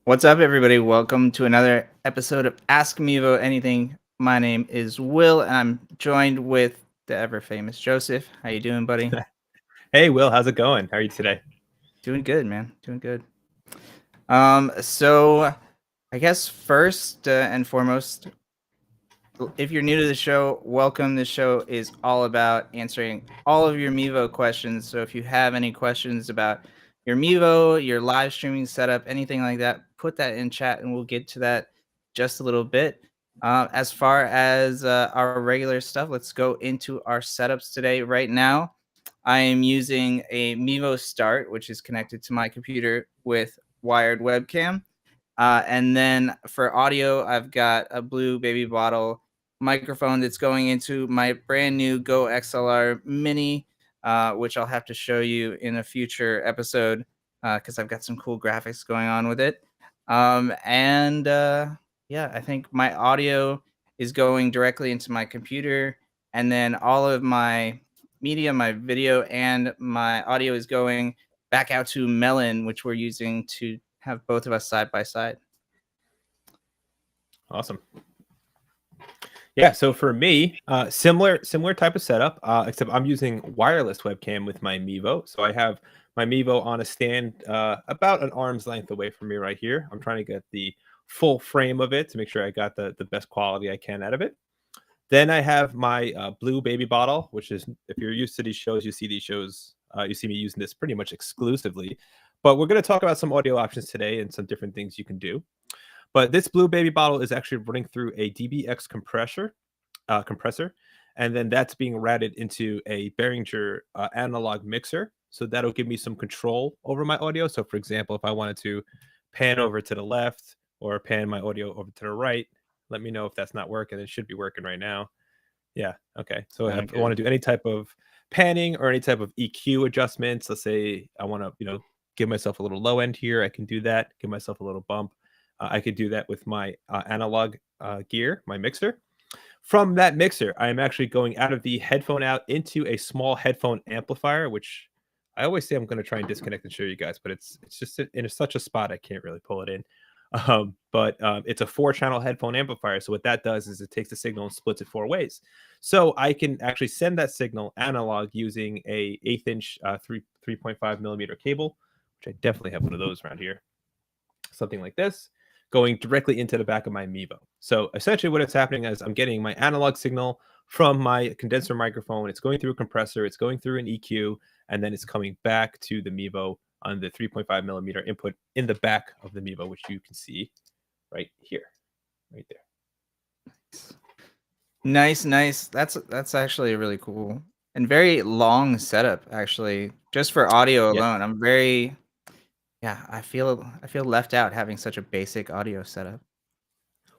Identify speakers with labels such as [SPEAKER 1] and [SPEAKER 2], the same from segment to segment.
[SPEAKER 1] What's up, everybody? Welcome to another episode of Ask Mevo Anything. My name is Will, and I'm joined with the ever famous Joseph. How you doing, buddy?
[SPEAKER 2] Hey, Will, how's it going? How are you today?
[SPEAKER 1] Doing good, man. Doing good. So I guess first and foremost, if you're new to the show, welcome. This show is all about answering all of your Mevo questions. So if you have any questions about your Mevo, your live streaming setup, anything like that, put that in chat and we'll get to that just a little bit. As far as our regular stuff, let's go into our setups today. Right now, I am using a Mevo Start, which is connected to my computer with wired webcam. And then for audio, I've got a blue baby bottle microphone that's going into my brand new Go XLR Mini, which I'll have to show you in a future episode because I've got some cool graphics going on with it. Yeah, I think my audio is going directly into my computer, and then all of my media, my video, and my audio is going back out to Melon, which we're using to have both of us side by side.
[SPEAKER 2] Awesome. Yeah, so for me, similar type of setup, except I'm using wireless webcam with my Mevo. So I have my Mevo on a stand about an arm's length away from me right here. I'm trying to get the full frame of it to make sure I got the best quality I can out of it. Then I have my blue baby bottle, which is, if you're used to these shows, you see these shows, you see me using this pretty much exclusively. But we're going to talk about some audio options today and some different things you can do. But this blue baby bottle is actually running through a DBX compressor, and then that's being routed into a Behringer analog mixer. So that'll give me some control over my audio. So, for example, if I wanted to pan over to the left or pan my audio over to the right, let me know if that's not working. It should be working right now. Yeah. Okay. So if I want to do any type of panning or any type of EQ adjustments, let's say I want to, give myself a little low end here, I can do that. Give myself a little bump. I could do that with my analog gear, my mixer. From that mixer, I am actually going out of the headphone out into a small headphone amplifier, which I always say I'm going to try and disconnect and show you guys, but it's just in such a spot I can't really pull it in. But it's a 4-channel headphone amplifier. So what that does is it takes the signal and splits it 4 ways. So I can actually send that signal analog using a 1/8-inch 3.5 millimeter cable, which I definitely have one of those around here. Something like this, going directly into the back of my Mevo. So essentially what it's happening is I'm getting my analog signal from my condenser microphone. It's going through a compressor, it's going through an EQ, and then it's coming back to the Mevo on the 3.5 millimeter input in the back of the Mevo, which you can see right here, right there.
[SPEAKER 1] Nice. That's actually really cool and very long setup. Actually, just for audio
[SPEAKER 2] Yeah.
[SPEAKER 1] alone, yeah. I feel left out having such a basic audio setup.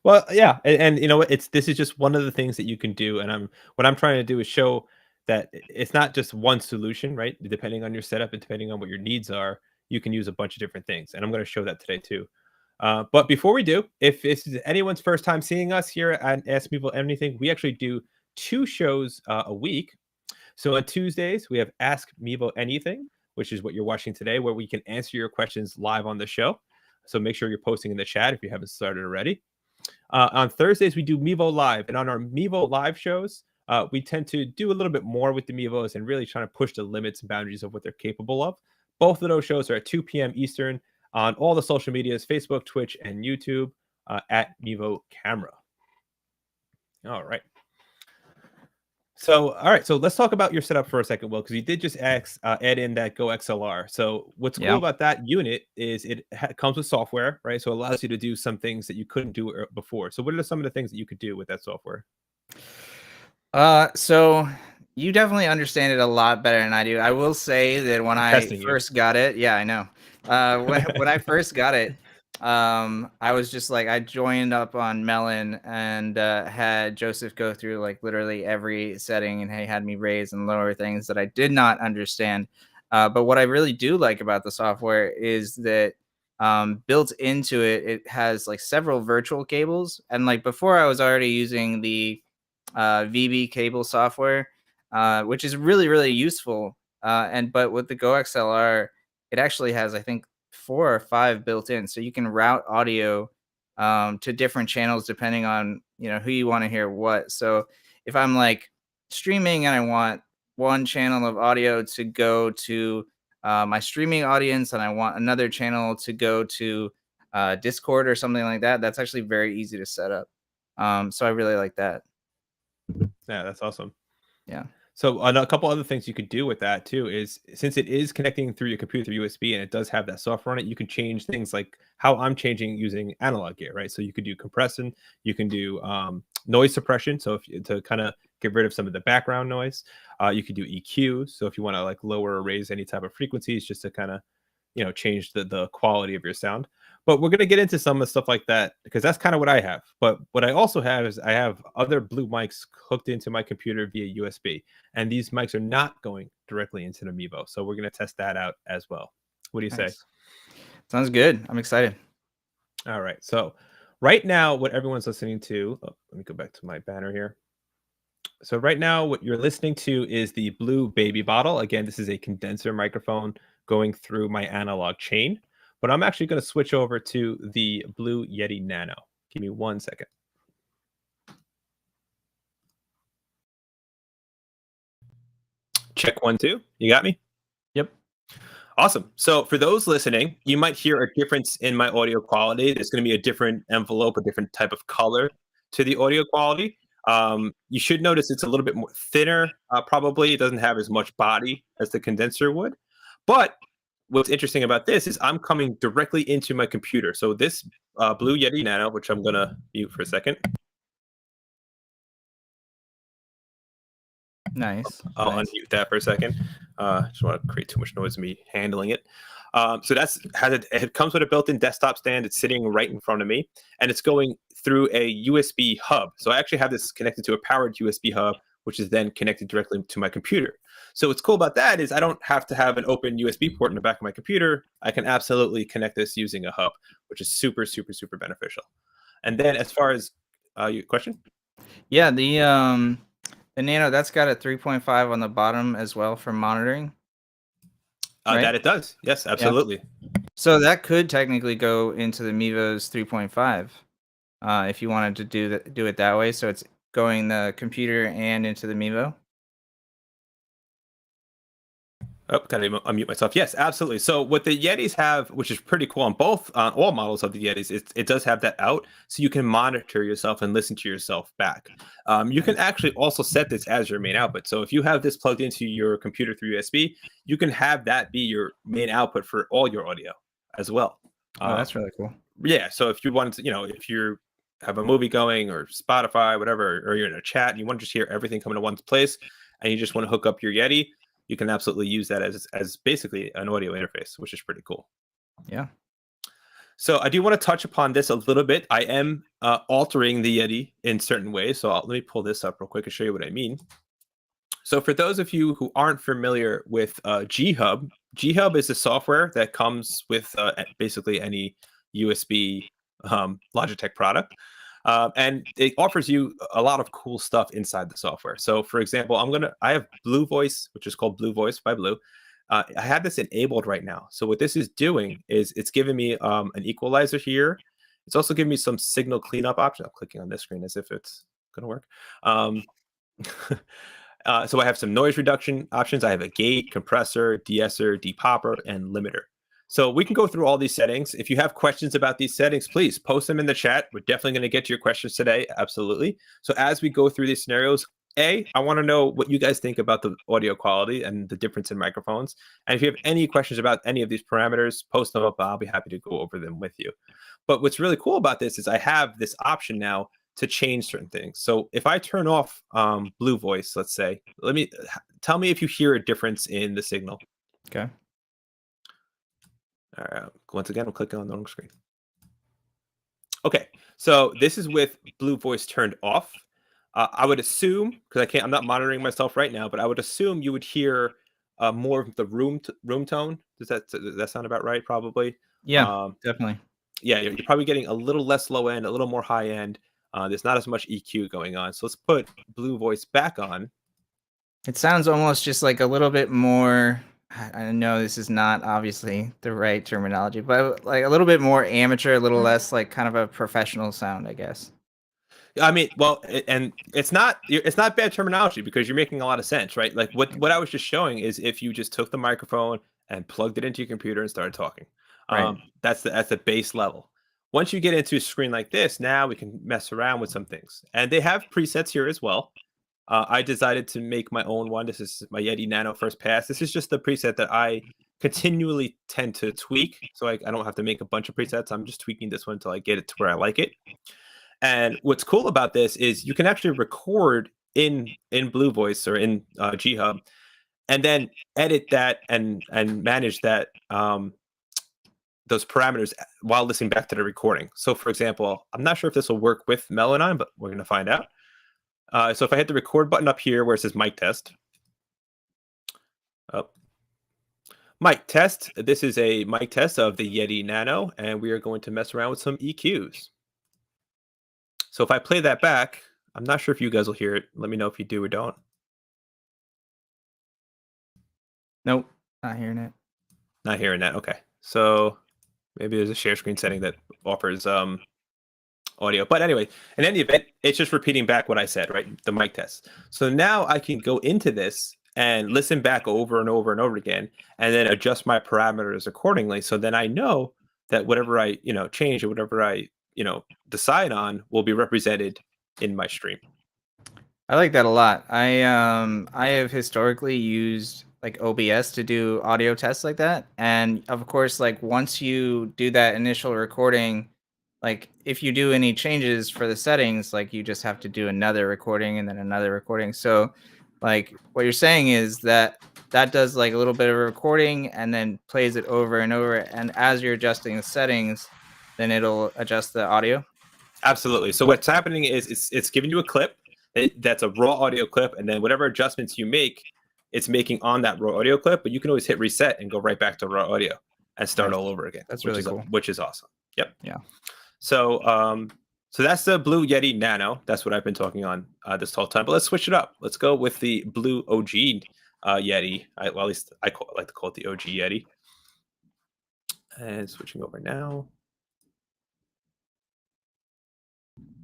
[SPEAKER 2] Well, yeah, and you know what? This is just one of the things that you can do, and what I'm trying to do is show that it's not just one solution, right? Depending on your setup and depending on what your needs are, you can use a bunch of different things, and I'm going to show that today too. But before we do, if this is anyone's first time seeing us here at Ask People Anything, we actually do 2 shows a week. So on Tuesdays, we have Ask Mevo Anything, which is what you're watching today, where we can answer your questions live on the show. So make sure you're posting in the chat if you haven't started already. On Thursdays, we do Mevo Live. And on our Mevo Live shows, we tend to do a little bit more with the Mevos and really trying to push the limits and boundaries of what they're capable of. Both of those shows are at 2 p.m. Eastern on all the social medias, Facebook, Twitch, and YouTube at Mevo Camera. All right. So, all right. So let's talk about your setup for a second, Will, because you did just add in that Go XLR. So what's cool
[SPEAKER 1] Yeah.
[SPEAKER 2] about that unit is it comes with software, right? So it allows you to do some things that you couldn't do before. So what are some of the things that you could do with that software?
[SPEAKER 1] So you definitely understand it a lot better than I do. I will say that when
[SPEAKER 2] I'm
[SPEAKER 1] I
[SPEAKER 2] testing you.
[SPEAKER 1] first got it, yeah, I know. When I first got it, I was just like, I joined up on Melon and had Joseph go through like literally every setting, and he had me raise and lower things that I did not understand. But what I really do like about the software is that built into it, it has like several virtual cables. And like before, I was already using the VB cable software, which is really useful. But with the Go XLR, it actually has, I think, 4 or 5 built in, so you can route audio to different channels depending on who you want to hear what. So if I'm like streaming and I want one channel of audio to go to my streaming audience, and I want another channel to go to Discord or something like that, that's actually very easy to set up. So I really like that.
[SPEAKER 2] Yeah, that's awesome.
[SPEAKER 1] Yeah.
[SPEAKER 2] So a couple other things you could do with that too is, since it is connecting through your computer through USB and it does have that software on it, you can change things like how I'm changing using analog gear, right? So you could do compression, you can do noise suppression. So to kind of get rid of some of the background noise, you could do EQ. So if you want to like lower or raise any type of frequencies, just to kind of change the quality of your sound. But we're going to get into some of the stuff like that because that's kind of what I have. But what I also have is I have other blue mics hooked into my computer via USB, and these mics are not going directly into the Mevo. So we're going to test that out as well. What do you say?
[SPEAKER 1] Sounds good. I'm excited.
[SPEAKER 2] All right. So right now, what everyone's listening to, let me go back to my banner here. So right now, what you're listening to is the Blue Baby Bottle. Again, this is a condenser microphone going through my analog chain, but I'm actually going to switch over to the Blue Yeti Nano. Give me 1 second. Check 1, 2. You got me?
[SPEAKER 1] Yep.
[SPEAKER 2] Awesome. So for those listening, you might hear a difference in my audio quality. There's going to be a different envelope, a different type of color to the audio quality. You should notice it's a little bit more thinner. Probably it doesn't have as much body as the condenser would. But what's interesting about this is I'm coming directly into my computer. So this Blue Yeti Nano, which I'm going to mute for a second.
[SPEAKER 1] Nice.
[SPEAKER 2] I'll unmute that for a second. Just want to create too much noise of me handling it. So it comes with a built-in desktop stand. It's sitting right in front of me, and it's going through a USB hub. So I actually have this connected to a powered USB hub, which is then connected directly to my computer. So what's cool about that is I don't have to have an open USB port in the back of my computer. I can absolutely connect this using a hub, which is super, super, super beneficial. And then as far as your question?
[SPEAKER 1] Yeah, the Nano, that's got a 3.5 on the bottom as well for monitoring.
[SPEAKER 2] Right? That it does. Yes, absolutely.
[SPEAKER 1] Yeah. So that could technically go into the Mevo's 3.5 if you wanted to do it that way. So it's going the computer and into the Mevo.
[SPEAKER 2] Oh, can I unmute myself? Yes, absolutely. So what the Yetis have, which is pretty cool on both all models of the Yetis, it does have that out, so you can monitor yourself and listen to yourself back. You can actually also set this as your main output. So if you have this plugged into your computer through USB, you can have that be your main output for all your audio as well.
[SPEAKER 1] Oh, that's really cool.
[SPEAKER 2] Yeah. So if you want to, if you have a movie going or Spotify, whatever, or you're in a chat and you want to just hear everything come into one place, and you just want to hook up your Yeti, you can absolutely use that as basically an audio interface, which is pretty cool.
[SPEAKER 1] Yeah.
[SPEAKER 2] So I do want to touch upon this a little bit. I am altering the Yeti in certain ways. So let me pull this up real quick and show you what I mean. So for those of you who aren't familiar with G-Hub, G-Hub is a software that comes with basically any USB Logitech product. And it offers you a lot of cool stuff inside the software. So for example, I have Blue Voice, which is called Blue Voice by Blue. I have this enabled right now. So what this is doing is it's giving me an equalizer here. It's also giving me some signal cleanup options. I'm clicking on this screen as if it's going to work. So I have some noise reduction options. I have a gate, compressor, de-esser, depopper, and limiter. So we can go through all these settings. If you have questions about these settings, please post them in the chat. We're definitely going to get to your questions today. Absolutely. So as we go through these scenarios, I want to know what you guys think about the audio quality and the difference in microphones. And if you have any questions about any of these parameters, post them up. I'll be happy to go over them with you. But what's really cool about this is I have this option now to change certain things. So if I turn off Blue Voice, let's say, tell me if you hear a difference in the signal.
[SPEAKER 1] Okay.
[SPEAKER 2] All right. Once again, I'm clicking on the wrong screen. Okay. So this is with Blue Voice turned off. I would assume, because I'm not monitoring myself right now, but I would assume you would hear more of the room tone. Does that sound about right? Probably.
[SPEAKER 1] Yeah, definitely.
[SPEAKER 2] Yeah, you're probably getting a little less low end, a little more high end. There's not as much EQ going on. So let's put Blue Voice back on.
[SPEAKER 1] It sounds almost just like a little bit more I know this is not obviously the right terminology, but like a little bit more amateur, a little less like kind of a professional sound, I guess.
[SPEAKER 2] I mean, well, and it's not bad terminology because you're making a lot of sense, right? Like what I was just showing is if you just took the microphone and plugged it into your computer and started talking.
[SPEAKER 1] Right.
[SPEAKER 2] That's the base level. Once you get into a screen like this, now we can mess around with some things, and they have presets here as well. I decided to make my own one. This is my Yeti Nano First Pass. This is just the preset that I continually tend to tweak, so I don't have to make a bunch of presets. I'm just tweaking this one until I get it to where I like it. And what's cool about this is you can actually record in Blue Voice or in G Hub, and then edit that and manage that those parameters while listening back to the recording. So, for example, I'm not sure if this will work with Melodyne, but we're going to find out. So, if I hit the record button up here where it says mic test, oh, mic test. This is a mic test of the Yeti Nano, and we are going to mess around with some EQs. So if I play that back, I'm not sure if you guys will hear it. Let me know if you do or don't.
[SPEAKER 1] Nope, not hearing it.
[SPEAKER 2] Not hearing that. Okay. So maybe there's a share screen setting that offers audio. But anyway, in any event, it's just repeating back what I said, right? The mic test. So now I can go into this and listen back over and over and over again, and then adjust my parameters accordingly. So then I know that whatever I, change or whatever I, decide on will be represented in my stream.
[SPEAKER 1] I like that a lot. I have historically used like OBS to do audio tests like that. And of course, like once you do that initial recording, like if you do any changes for the settings, like you just have to do another recording and then another recording. So like what you're saying is that that does like a little bit of a recording and then plays it over and over. And as you're adjusting the settings, then it'll adjust the audio.
[SPEAKER 2] Absolutely. So what's happening is it's giving you a clip that's a raw audio clip, and then whatever adjustments you make, it's making on that raw audio clip. But you can always hit reset and go right back to raw audio and start
[SPEAKER 1] Nice.
[SPEAKER 2] all over again.
[SPEAKER 1] That's
[SPEAKER 2] which
[SPEAKER 1] really
[SPEAKER 2] is
[SPEAKER 1] cool.
[SPEAKER 2] Which is awesome. Yep.
[SPEAKER 1] Yeah.
[SPEAKER 2] So so that's the Blue Yeti Nano. That's what I've been talking on this whole time. But let's switch it up. Let's go with the Blue OG Yeti. Well, at least I like to call it the OG Yeti. And switching over now.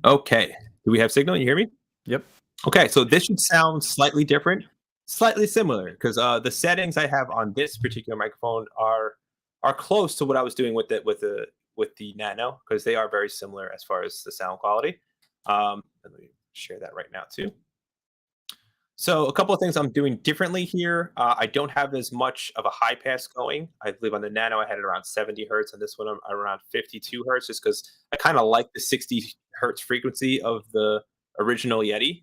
[SPEAKER 2] Okay. Do we have signal? You hear me?
[SPEAKER 1] Yep.
[SPEAKER 2] Okay, so this should sound slightly different, slightly similar, because the settings I have on this particular microphone are close to what I was doing with the Nano, because they are very similar as far as the sound quality. Let me share that right now too. So a couple of things I'm doing differently here. I don't have as much of a high pass going. I believe on the Nano I had it around 70 hertz, and this one I'm around 52 hertz, just because I kind of like the 60 hertz frequency of the original Yeti.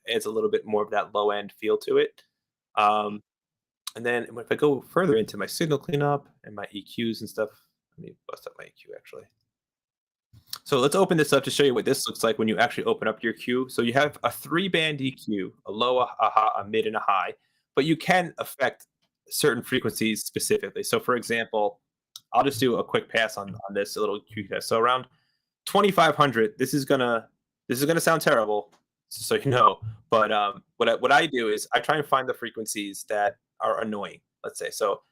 [SPEAKER 2] Adds a little bit more of that low end feel to it. And then if I go further into my signal cleanup and my EQs and stuff, let me bust up my EQ actually. So let's open this up to show you what this looks like when you actually open up your EQ. So you have a 3-band EQ, a low, a mid, and a high, but you can affect certain frequencies specifically. So for example, I'll just do a quick pass on this little EQ test. So around 2500, this is gonna sound terrible, so you know. But what I do is I try and find the frequencies that are annoying. Let's say so.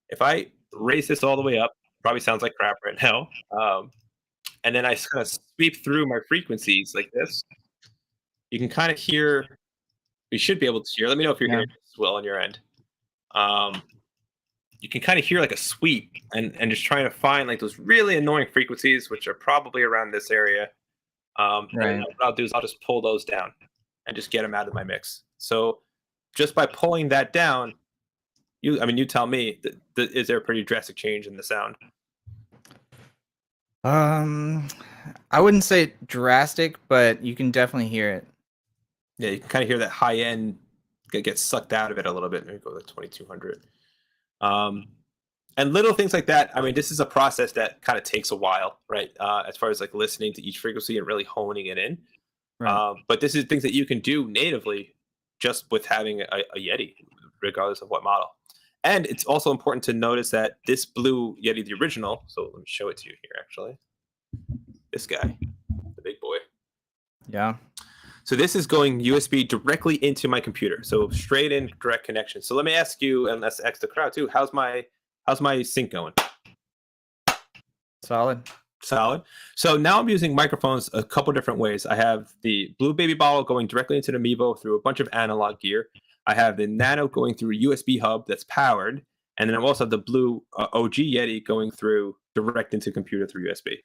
[SPEAKER 2] If I raise this all the way up, probably sounds like crap right now. And then I kind of sweep through my frequencies like this. You can kind of hear. You should be able to hear. Let me know if you're hearing this well on your end. You can kind of hear like a sweep and just trying to find like those really annoying frequencies, which are probably around this area.
[SPEAKER 1] Right.
[SPEAKER 2] And what I'll do is I'll just pull those down and just get them out of my mix. So just by pulling that down, you tell me, is there a pretty drastic change in the sound?
[SPEAKER 1] I wouldn't say drastic, but you can definitely hear it.
[SPEAKER 2] Yeah, you can kind of hear that high end get sucked out of it a little bit. Maybe go to 2200. And little things like that. I mean, this is a process that kind of takes a while, right? As far as like listening to each frequency and really honing it in.
[SPEAKER 1] Right.
[SPEAKER 2] But this is things that you can do natively just with having a Yeti, regardless of what model. And it's also important to notice that this Blue Yeti, the original, so let me show it to you here, actually. This guy, the big boy.
[SPEAKER 1] Yeah.
[SPEAKER 2] So this is going USB directly into my computer. So straight in direct connection. So let me ask you, and let's ask the crowd too, how's my sync going?
[SPEAKER 1] Solid.
[SPEAKER 2] Solid. So now I'm using microphones a couple different ways. I have the Blue Baby bottle going directly into the Mevo through a bunch of analog gear. I have the Nano going through a USB hub that's powered, and then I also have the Blue OG Yeti going through direct into computer through USB.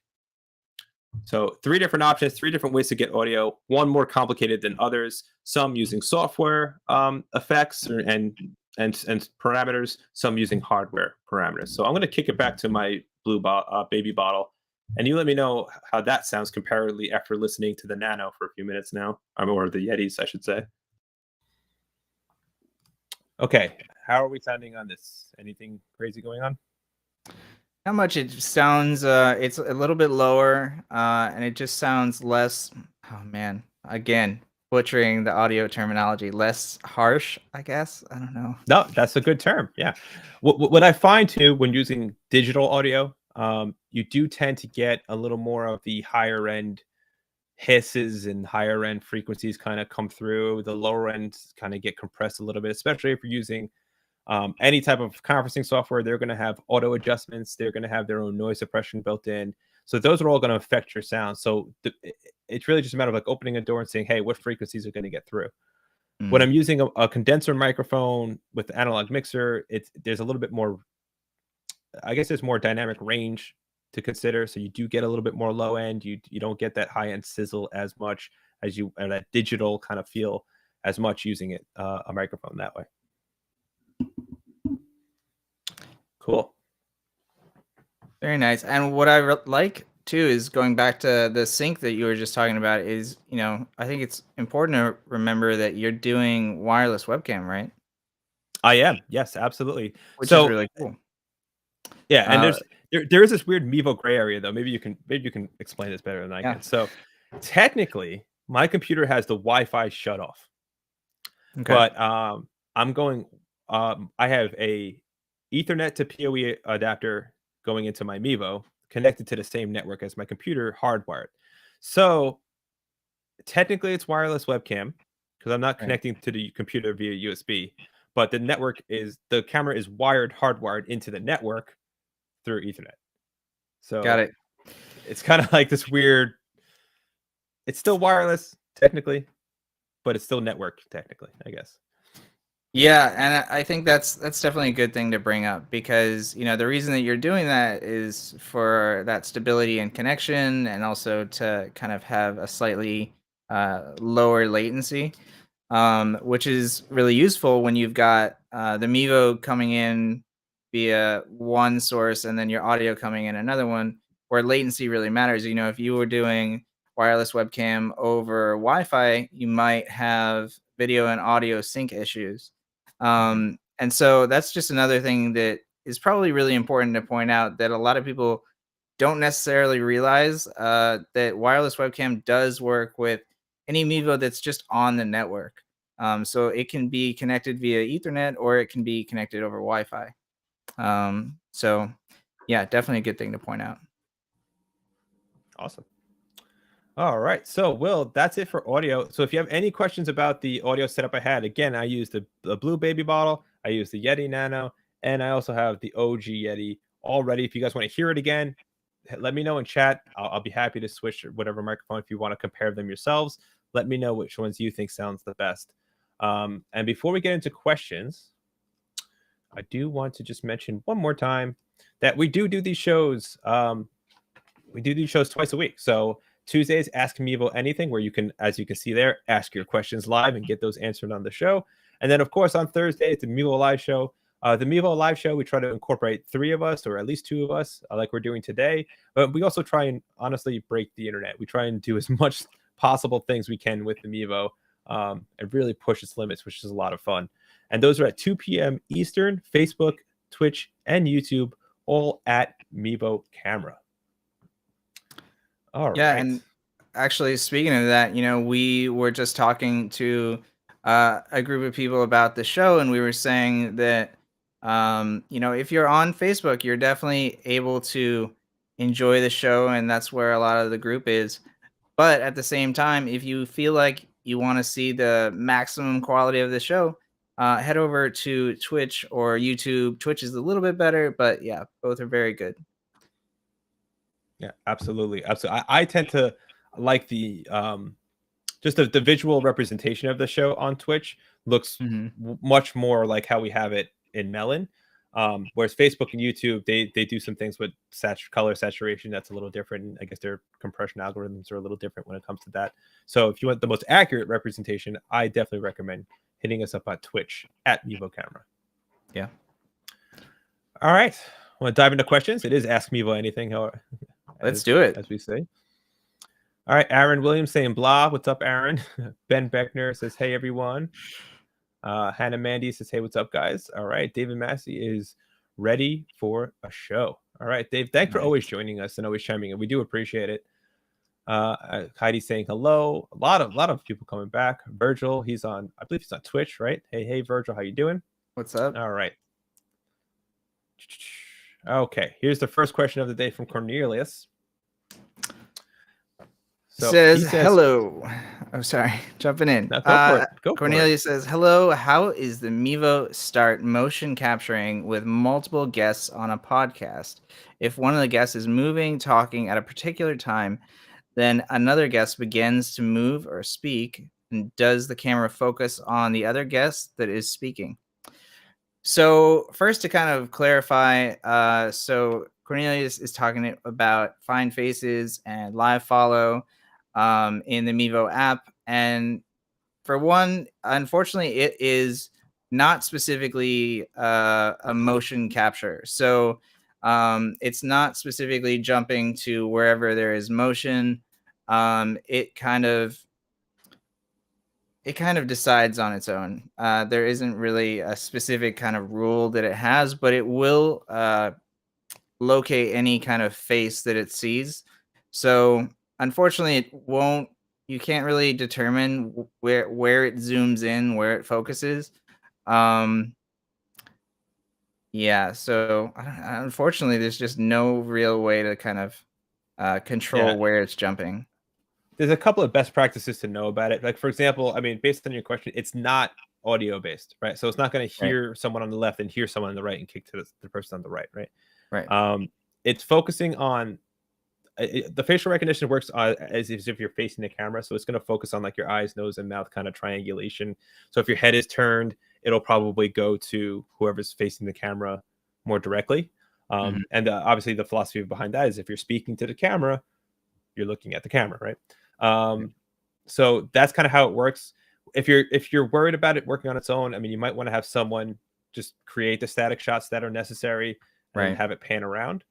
[SPEAKER 2] So 3 different options, 3 different ways to get audio. One more complicated than others. Some using software effects and parameters. Some using hardware parameters. So I'm going to kick it back to my Blue Baby bottle. And you let me know how that sounds comparatively after listening to the Nano for a few minutes now, or the Yetis, I should say. Okay, how are we sounding on this? Anything crazy going on?
[SPEAKER 1] Not much. It sounds it's a little bit lower, and it just sounds less. Oh man, again butchering the audio terminology. Less harsh, I guess. I don't know.
[SPEAKER 2] No, that's a good term. Yeah. What I find too when using digital audio, you do tend to get a little more of the higher end hisses and higher end frequencies kind of come through. The lower end kind of get compressed a little bit, especially if you're using any type of conferencing software. They're going to have auto adjustments. They're going to have their own noise suppression built in. So those are all going to affect your sound. So it's really just a matter of like opening a door and saying, hey, what frequencies are going to get through? When I'm using a condenser microphone with the analog mixer, there's a little bit more, I guess there's more dynamic range to consider. So you do get a little bit more low end. You don't get that high end sizzle as much as you, and that digital kind of feel as much using it, a microphone that way. Cool.
[SPEAKER 1] Very nice. And what I like too is going back to the sync that you were just talking about is, I think it's important to remember that you're doing wireless webcam, right?
[SPEAKER 2] I am. Yes, absolutely.
[SPEAKER 1] Which is
[SPEAKER 2] So
[SPEAKER 1] really cool.
[SPEAKER 2] yeah, and there is this weird Mevo gray area though. Maybe you can explain this better than I can. So technically, my computer has the Wi-Fi shut off.
[SPEAKER 1] Okay.
[SPEAKER 2] But I'm going. I have a Ethernet to PoE adapter going into my Mevo, connected to the same network as my computer, hardwired. So technically, it's wireless webcam because I'm not connecting to the computer via USB. But the camera is hardwired into the network through Ethernet. So
[SPEAKER 1] Got it.
[SPEAKER 2] It's kind of like this weird. It's still wireless technically, but it's still network technically, I guess.
[SPEAKER 1] Yeah, and I think that's definitely a good thing to bring up because the reason that you're doing that is for that stability and connection, and also to kind of have a slightly lower latency, which is really useful when you've got the Mevo coming in via one source and then your audio coming in another one, where latency really matters. If you were doing wireless webcam over Wi-Fi, you might have video and audio sync issues. And so that's just another thing that is probably really important to point out, that a lot of people don't necessarily realize that wireless webcam does work with any Mevo that's just on the network. So it can be connected via Ethernet, or it can be connected over Wi-Fi. So yeah, definitely a good thing to point out.
[SPEAKER 2] Awesome. All right. So, Will, that's it for audio. So if you have any questions about the audio setup I had, again, I used the Blue Baby bottle, I used the Yeti Nano, and I also have the OG Yeti all ready. If you guys want to hear it again, let me know in chat. I'll be happy to switch whatever microphone. If you want to compare them yourselves, let me know which ones you think sounds the best. And before we get into questions, I do want to just mention one more time that we do these shows. We do these shows twice a week. So Tuesdays, Ask Mevo Anything, where you can, as you can see there, ask your questions live and get those answered on the show. And then, of course, on Thursday, it's the Mevo Live Show. The Mevo Live Show, we try to incorporate 3 of us, or at least 2 of us, like we're doing today. But we also try and honestly break the internet. We try and do as much possible things we can with the Mevo, and really push its limits, which is a lot of fun. And those are at 2 p.m. Eastern, Facebook, Twitch, and YouTube, all at Mevo Camera. All
[SPEAKER 1] yeah,
[SPEAKER 2] right.
[SPEAKER 1] And actually, speaking of that, we were just talking to a group of people about the show, and we were saying that, if you're on Facebook, you're definitely able to enjoy the show, and that's where a lot of the group is. But at the same time, if you feel like you want to see the maximum quality of the show, head over to Twitch or YouTube. Twitch is a little bit better, but yeah, both are very good.
[SPEAKER 2] Yeah, absolutely. I tend to like the just the visual representation of the show on Twitch looks much more like how we have it in Melon. Whereas Facebook and YouTube, they do some things with color saturation that's a little different. I guess their compression algorithms are a little different when it comes to that. So if you want the most accurate representation, I definitely recommend hitting us up on Twitch at Mevo Camera.
[SPEAKER 1] Yeah.
[SPEAKER 2] All right. Want to dive into questions? It is Ask Mevo Anything.
[SPEAKER 1] Let's do it.
[SPEAKER 2] As we say. All right. Aaron Williams saying blah. What's up, Aaron? Ben Beckner says, hey, everyone. Hannah Mandy says, hey, what's up, guys? All right. David Massey is ready for a show. All right, Dave, thanks for always joining us and always chiming in. We do appreciate it. Heidi saying hello. A lot of people coming back. Virgil, I believe he's on Twitch, right? Hey, Virgil, how you doing?
[SPEAKER 1] What's up?
[SPEAKER 2] All right. Okay, here's the first question of the day from Cornelius.
[SPEAKER 1] So says hello. Oh, sorry, jumping in.
[SPEAKER 2] No, go for it. Go
[SPEAKER 1] Cornelius says hello. How is the Mevo start motion capturing with multiple guests on a podcast? If one of the guests is moving, talking at a particular time, then another guest begins to move or speak. And does the camera focus on the other guest that is speaking? So first, to kind of clarify, so Cornelius is talking about Find Faces and Live Follow in the Mevo app. And for one, unfortunately, it is not specifically a motion capture. So it's not specifically jumping to wherever there is motion. It kind of decides on its own. There isn't really a specific kind of rule that it has, but it will locate any kind of face that it sees. So unfortunately, it won't. You can't really determine where it zooms in, where it focuses. Yeah. So unfortunately, there's just no real way to kind of control where it's jumping.
[SPEAKER 2] There's a couple of best practices to know about it. Like, for example, I mean, based on your question, it's not audio based, right? So it's not going to hear someone on the left and hear someone on the right and kick to the person on the right, right?
[SPEAKER 1] Right.
[SPEAKER 2] It's focusing on the facial recognition works as if you're facing the camera. So it's going to focus on like your eyes, nose, and mouth kind of triangulation. So if your head is turned, it'll probably go to whoever's facing the camera more directly. And obviously the philosophy behind that is if you're speaking to the camera, you're looking at the camera, right? So that's kind of how it works. If you're worried about it working on its own, I mean, you might want to have someone just create the static shots that are necessary and have it pan around.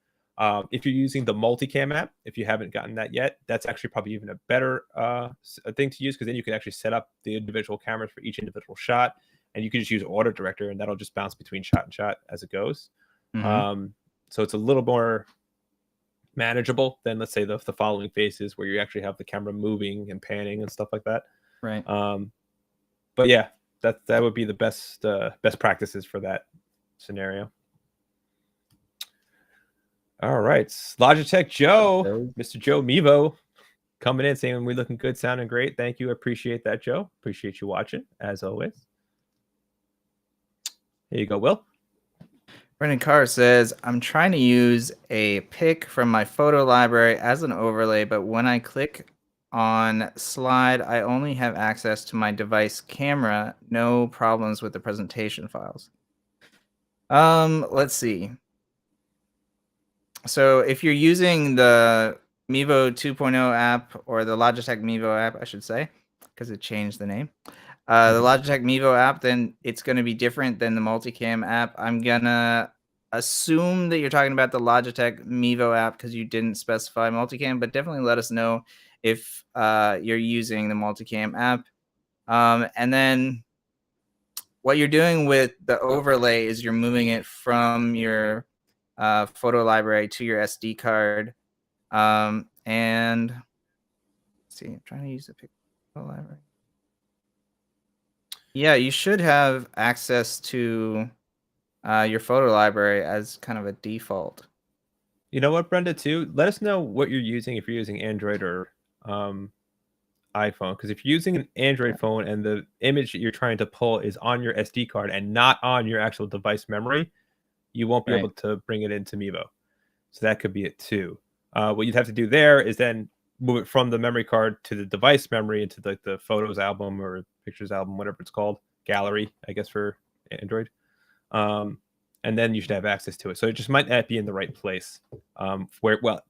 [SPEAKER 2] If you're using the multicam app, if you haven't gotten that yet, that's actually probably even a better thing to use, because then you can actually set up the individual cameras for each individual shot, and you can just use auto director, and that'll just bounce between shot and shot as it goes. So it's a little more manageable than, let's say, the following faces where you actually have the camera moving and panning and stuff like that.
[SPEAKER 1] Right.
[SPEAKER 2] But yeah, that would be the best practices for that scenario. All right, Logitech Joe, Mr. Joe Mevo, coming in saying we're looking good, sounding great. Thank you, appreciate that, Joe. Appreciate you watching as always. Here you go, Will.
[SPEAKER 1] Brendan Carr says, I'm trying to use a pic from my photo library as an overlay, but when I click on slide, I only have access to my device camera. No problems with the presentation files. Let's see. So if you're using the Mevo 2.0 app, or the Logitech Mevo app, I should say, because it changed the name. The Logitech Mevo app, then it's going to be different than the multicam app. I'm going to assume that you're talking about the Logitech Mevo app because you didn't specify multicam, but definitely let us know if you're using the multicam app. And then what you're doing with the overlay is you're moving it from your photo library to your SD card. And let's see, I'm trying to use the photo library. Yeah, you should have access to your photo library as kind of a default.
[SPEAKER 2] You know what, Brenda, too? Let us know what you're using, if you're using Android or iPhone, because if you're using an Android phone and the image that you're trying to pull is on your SD card and not on your actual device memory, you won't be
[SPEAKER 1] Right.
[SPEAKER 2] able to bring it into Mevo. So that could be it too. What you'd have to do there is then move it from the memory card to the device memory into like the photos album or pictures album, whatever it's called, gallery, I guess, for Android. And then you should have access to it. So it just might not be in the right place. Where well,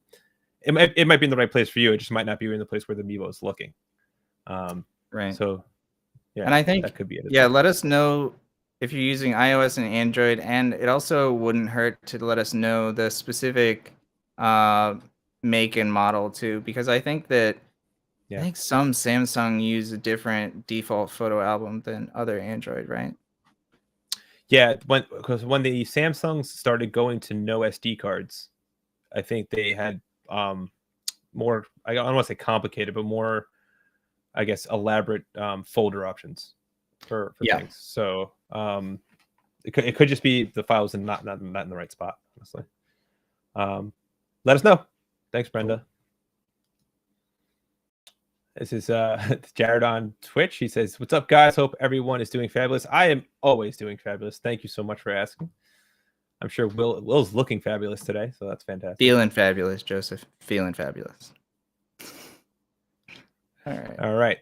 [SPEAKER 2] it might be in the right place for you. It just might not be in the place where the Mevo is looking.
[SPEAKER 1] Right.
[SPEAKER 2] So yeah,
[SPEAKER 1] And I think
[SPEAKER 2] that could be it.
[SPEAKER 1] Yeah, let us know if you're using iOS and Android, and it also wouldn't hurt to let us know the specific make and model too, because I think that I think some Samsung use a different default photo album than other Android, right?
[SPEAKER 2] Yeah, because when the Samsungs started going to no SD cards, I think they had more, I don't want to say complicated, but more, I guess, elaborate folder options for things. So it could just be the files and not in the right spot, honestly. Let us know. Thanks, Brenda. Cool. This is Jared on Twitch. He says, "What's up, guys? Hope everyone is doing fabulous. I am always doing fabulous. Thank you so much for asking. I'm sure Will's looking fabulous today, so that's fantastic.
[SPEAKER 1] Feeling fabulous, Joseph. Feeling fabulous.
[SPEAKER 2] All right.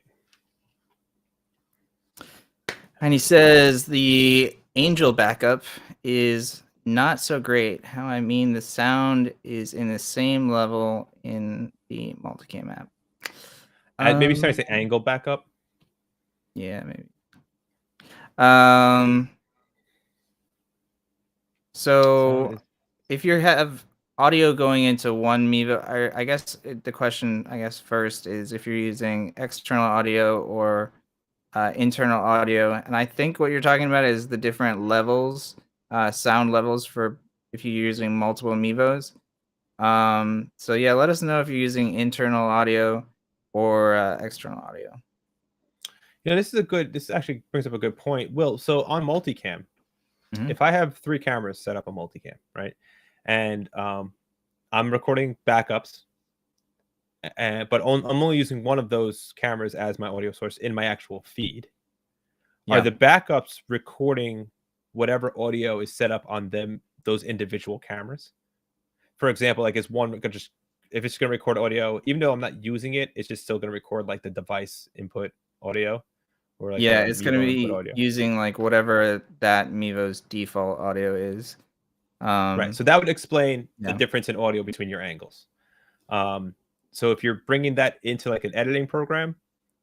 [SPEAKER 1] And he says the Angel backup is not so great. How I mean, the sound is in the same level in the multicam app.
[SPEAKER 2] Maybe starting to say angle backup.
[SPEAKER 1] Yeah, maybe. So if you have audio going into one Mevo, I guess the question, first is if you're using external audio or internal audio. And I think what you're talking about is the different levels, sound levels for if you're using multiple Mevos. So yeah, let us know if you're using internal audio or external audio.
[SPEAKER 2] Yeah, this actually brings up a good point, Will. So on multicam, if I have 3 cameras set up on multicam, right, and I'm recording backups, but I'm only using one of those cameras as my audio source in my actual feed. Are the backups recording whatever audio is set up on those individual cameras? For example, like if it's going to record audio, even though I'm not using it, it's just still going to record like the device input audio. Or like
[SPEAKER 1] it's going to be using like whatever that Mevo's default audio is.
[SPEAKER 2] Right. So that would explain the difference in audio between your angles. So if you're bringing that into like an editing program,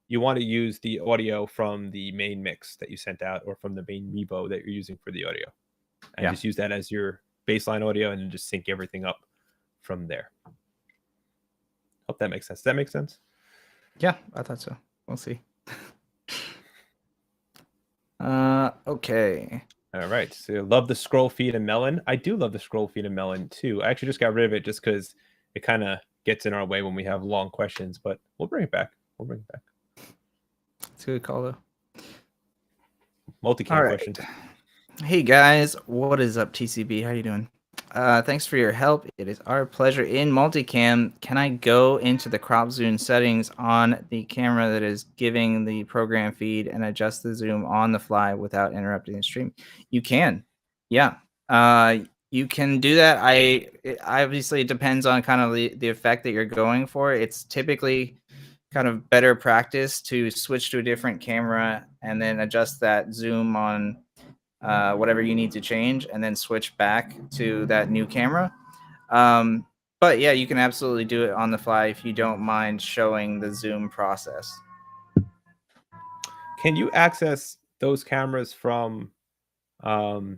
[SPEAKER 2] you want to use the audio from the main mix that you sent out or from the main Mevo that you're using for the audio. And just use that as your baseline audio and then just sync everything up from there. Hope that makes sense. Does that make sense?
[SPEAKER 1] Yeah, I thought so. We'll see. Okay.
[SPEAKER 2] All right. So love the scroll feed and melon. I do love the scroll feed and melon too. I actually just got rid of it just because it kind of gets in our way when we have long questions, but we'll bring it back.
[SPEAKER 1] It's a good call though.
[SPEAKER 2] Multicam questions.
[SPEAKER 1] Hey guys, what is up, TCB? How you doing? Thanks for your help. It is our pleasure. In multicam, can I go into the crop zoom settings on the camera that is giving the program feed and adjust the zoom on the fly without interrupting the stream? You can. Yeah. You can do that. Obviously, it depends on kind of the effect that you're going for. It's typically kind of better practice to switch to a different camera and then adjust that zoom on whatever you need to change and then switch back to that new camera. But yeah, you can absolutely do it on the fly if you don't mind showing the zoom process.
[SPEAKER 2] Can you access those cameras from the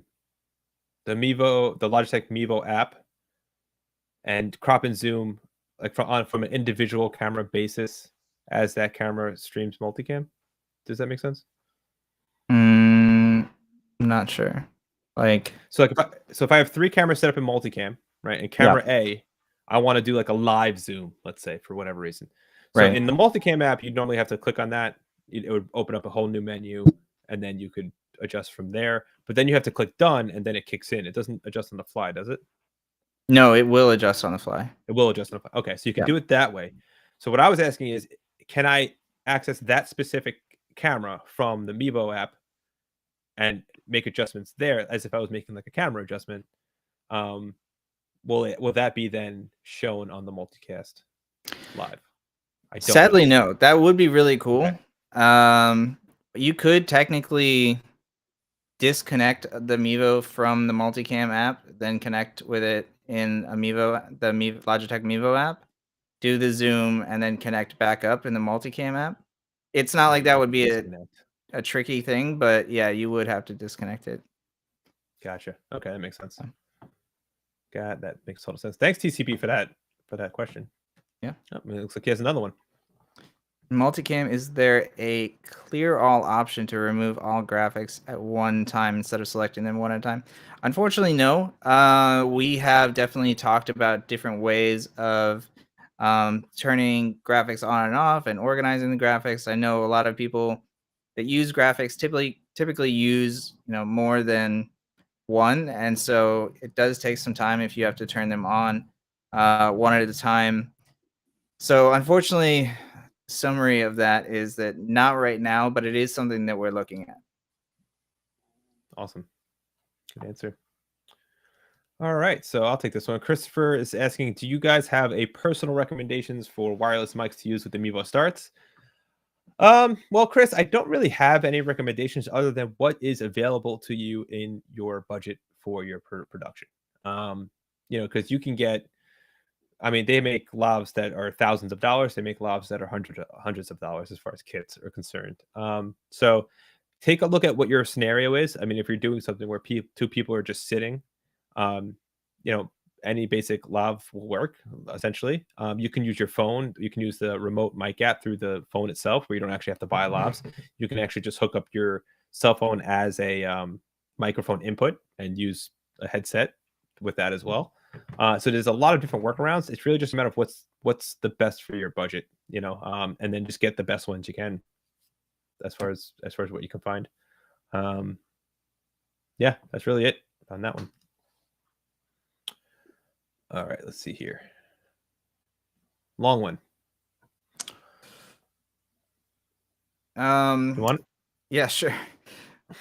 [SPEAKER 2] Logitech Mevo app and crop and zoom like from an individual camera basis as that camera streams multicam? Does that make sense?
[SPEAKER 1] I'm not sure.
[SPEAKER 2] So if I have 3 cameras set up in multicam, right, and camera A, I want to do like a live zoom, let's say, for whatever reason. So in the multicam app, you'd normally have to click on that. It would open up a whole new menu, and then you could adjust from there. But then you have to click done, and then it kicks in. It doesn't adjust on the fly, does it?
[SPEAKER 1] No, it will adjust on the fly.
[SPEAKER 2] It will adjust on the fly. Okay, so you can do it that way. So what I was asking is, can I access that specific camera from the Mevo app and make adjustments there as if I was making like a camera adjustment, um, will that be then shown on the multicast live? I don't
[SPEAKER 1] Sadly,
[SPEAKER 2] know.
[SPEAKER 1] no. That would be really cool.
[SPEAKER 2] Okay.
[SPEAKER 1] You could technically disconnect the Mevo from the multicam app, then connect with it in a Logitech Mevo app, do the zoom, and then connect back up in the multicam app. It's not like that would be
[SPEAKER 2] Disconnect.
[SPEAKER 1] a tricky thing, but yeah, you would have to disconnect it.
[SPEAKER 2] Gotcha. Okay, that makes sense. God, that makes total sense. Thanks, TCP, for that question.
[SPEAKER 1] Yeah.
[SPEAKER 2] Oh, it looks like he has another one.
[SPEAKER 1] Multicam, is there a clear all option to remove all graphics at one time instead of selecting them one at a time? Unfortunately, no. We have definitely talked about different ways of turning graphics on and off and organizing the graphics. I know a lot of people that use graphics typically use more than one, and so it does take some time if you have to turn them on one at a time. So unfortunately, summary of that is that not right now, but it is something that we're looking at.
[SPEAKER 2] Awesome. Good answer. All right, so I'll take this one. Christopher is asking, do you guys have a personal recommendations for wireless mics to use with the Mevo Starts? Well, Chris, I don't really have any recommendations other than what is available to you in your budget for your production. Because you can get, I mean, they make lavs that are thousands of dollars. They make lavs that are hundreds of dollars as far as kits are concerned. So take a look at what your scenario is. I mean, if you're doing something where two people are just sitting, um, any basic lav will work essentially. You can use your phone. You can use the remote mic app through the phone itself, where you don't actually have to buy lavs. You can actually just hook up your cell phone as a microphone input and use a headset with that as well. So there's a lot of different workarounds. It's really just a matter of what's the best for your budget, and then just get the best ones you can as far as what you can find. Yeah, that's really it on that one. All right, let's see here. Long one. You want it?
[SPEAKER 1] Yeah, sure.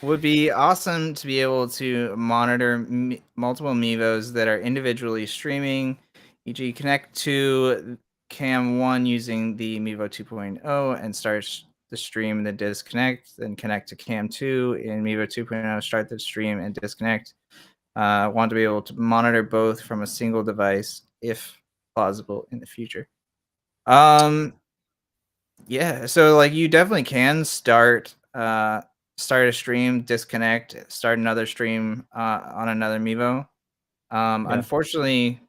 [SPEAKER 1] Would be awesome to be able to monitor multiple Mevos that are individually streaming, e.g., connect to Cam 1 using the Mevo 2.0 and start the stream and then disconnect, then connect to Cam 2 in Mevo 2.0, start the stream and disconnect. Want to be able to monitor both from a single device if plausible in the future. Yeah, so like you definitely can start a stream, disconnect, start another stream on another Mevo.
[SPEAKER 2] Yeah.
[SPEAKER 1] Unfortunately,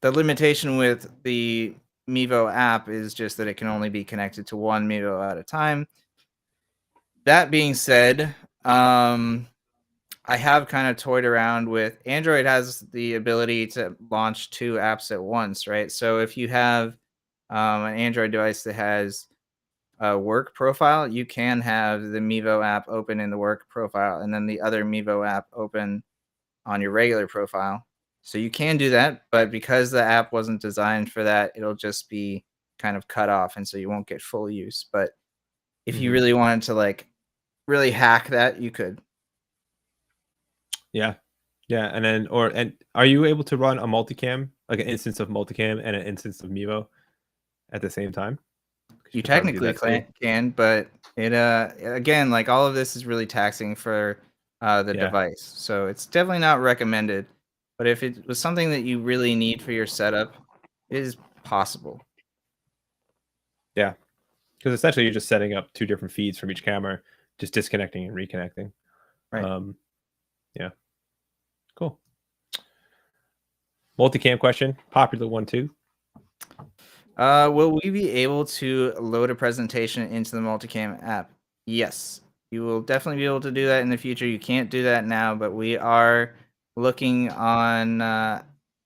[SPEAKER 1] the limitation with the Mevo app is just that it can only be connected to one Mevo at a time. That being said, I have kind of toyed around with Android has the ability to launch two apps at once, right? So if you have an Android device that has a work profile, you can have the Mevo app open in the work profile and then the other Mevo app open on your regular profile. So you can do that, but because the app wasn't designed for that, it'll just be kind of cut off, and so you won't get full use. But if you really wanted to like really hack that, you could.
[SPEAKER 2] Yeah. Yeah. And are you able to run a multicam, like an instance of multicam and an instance of Mevo at the same time?
[SPEAKER 1] You
[SPEAKER 2] could probably do
[SPEAKER 1] technically
[SPEAKER 2] that too.
[SPEAKER 1] can, but it again, like all of this is really taxing for the
[SPEAKER 2] Yeah.
[SPEAKER 1] device. So it's definitely not recommended. But if it was something that you really need for your setup, it is possible.
[SPEAKER 2] Yeah. Because essentially you're just setting up two different feeds from each camera, just disconnecting and reconnecting.
[SPEAKER 1] Right.
[SPEAKER 2] Yeah. Cool. Multicam question, popular one too.
[SPEAKER 1] Will we be able to load a presentation into the multicam app? Yes. You will definitely be able to do that in the future. You can't do that now, but we are looking on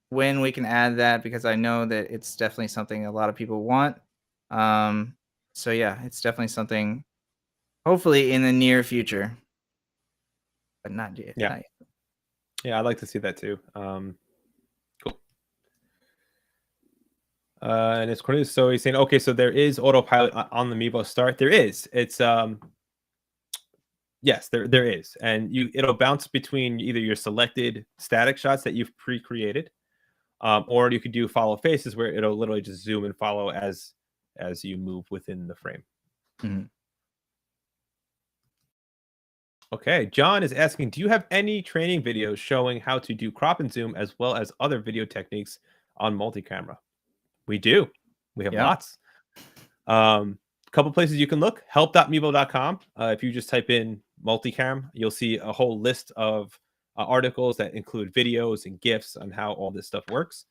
[SPEAKER 1] when we can add that, because I know that it's definitely something a lot of people want. So yeah, it's definitely something hopefully in the near future, but not yet.
[SPEAKER 2] Yeah.
[SPEAKER 1] Not yet.
[SPEAKER 2] Yeah, I'd like to see that too. Cool. And it's Cornelius. So he's saying, okay, so there is autopilot on the Mevo start. There is. It's yes, there is, and it'll bounce between either your selected static shots that you've pre-created, or you could do follow faces where it'll literally just zoom and follow as you move within the frame.
[SPEAKER 1] Mhm.
[SPEAKER 2] Okay, John is asking, do you have any training videos showing how to do crop and zoom as well as other video techniques on multi-camera? We do. We have
[SPEAKER 1] Yeah.
[SPEAKER 2] lots. A couple places you can look, help.mevo.com. If you just type in multicam, you'll see a whole list of articles that include videos and GIFs on how all this stuff works.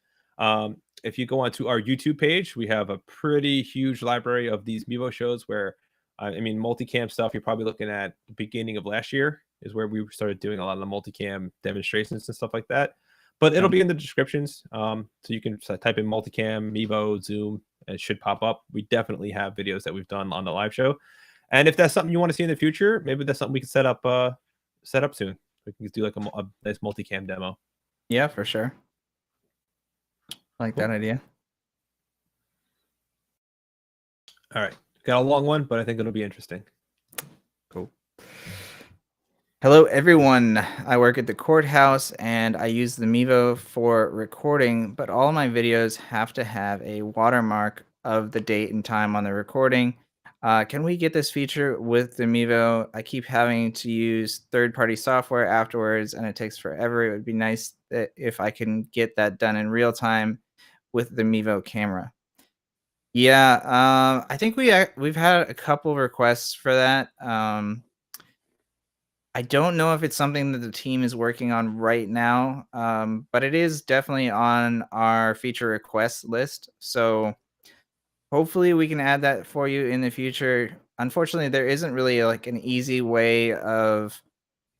[SPEAKER 2] If you go onto our YouTube page, we have a pretty huge library of these Mevo shows where, I mean, multicam stuff, you're probably looking at the beginning of last year is where we started doing a lot of the multicam demonstrations and stuff like that. But it'll be in the descriptions. So you can type in multicam, Mevo, Zoom, and it should pop up. We definitely have videos that we've done on the live show. And if that's something you want to see in the future, maybe that's something we can set up soon. We can do like a nice multicam demo.
[SPEAKER 1] Yeah, for sure. I like
[SPEAKER 2] Cool.
[SPEAKER 1] that idea.
[SPEAKER 2] All right. Got a long one, but I think it'll be interesting.
[SPEAKER 1] Cool. Hello, everyone. I work at the courthouse and I use the Mevo for recording, but all my videos have to have a watermark of the date and time on the recording. Can we get this feature with the Mevo? I keep having to use third-party software afterwards and it takes forever. It would be nice if I can get that done in real time with the Mevo camera. Yeah, I think we've had a couple requests for that. I don't know if it's something that the team is working on right now, but it is definitely on our feature request list. So hopefully we can add that for you in the future. Unfortunately, there isn't really like an easy way of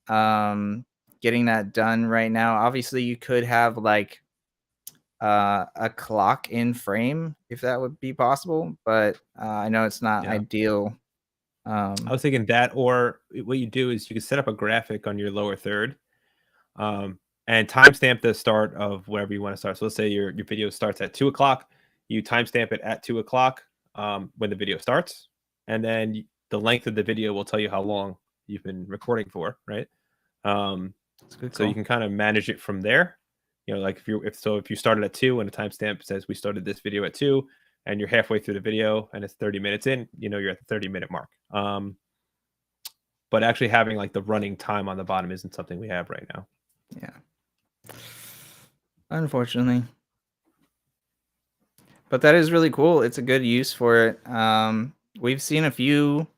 [SPEAKER 1] getting that done right now. Obviously, you could have like a clock in frame if that would be possible, but I know it's not
[SPEAKER 2] Yeah.
[SPEAKER 1] ideal.
[SPEAKER 2] I was thinking that, or what you do is you can set up a graphic on your lower third, and timestamp the start of wherever you want to start. So let's say your video starts at 2 o'clock. You timestamp it at 2 o'clock when the video starts, and then the length of the video will tell you how long you've been recording for, right?
[SPEAKER 1] It's a good
[SPEAKER 2] So you
[SPEAKER 1] call.
[SPEAKER 2] can kind of manage it from there. You know, like if you started at 2 and the timestamp says we started this video at 2, and you're halfway through the video and it's 30 minutes in, you know, you're at the 30-minute mark. But actually having like the running time on the bottom isn't something we have right now.
[SPEAKER 1] Yeah. Unfortunately. But that is really cool. It's a good use for it. We've seen a few,